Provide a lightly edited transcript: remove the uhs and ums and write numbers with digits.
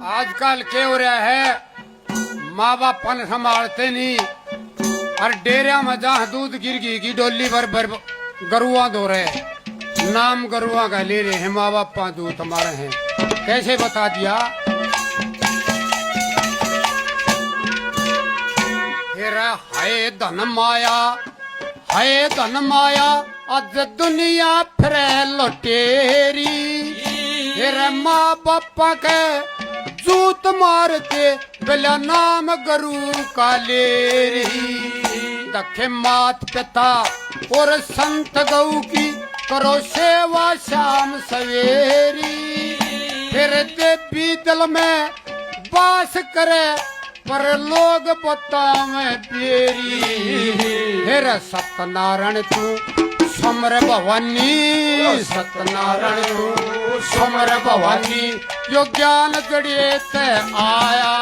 आजकल क्या हो रहा है, माँ बाप पन संभालते नहीं और डेरिया में जहाँ दूध गिर गई की डोली पर गरुआ दो रहे, नाम गरुआ का ले रहे हैं, माँ बाप दूध हमारे हैं। कैसे बता दिया फिर है धन माया, है धन माया अज दुनिया फिर लुटेरी, फिर माँ बापा के जूत मारते बिला नाम गरु का ले रही। दखे मात पिता और संत गौ की करो सेवा शाम सवेरी, फिर देवी दिल में वास करे पर लोग बता में तेरी। फिर सत्यनारायण तू समर भवानी, सत्यनारायण तू समर भवानी, जो ज्ञान जड़िए ते आया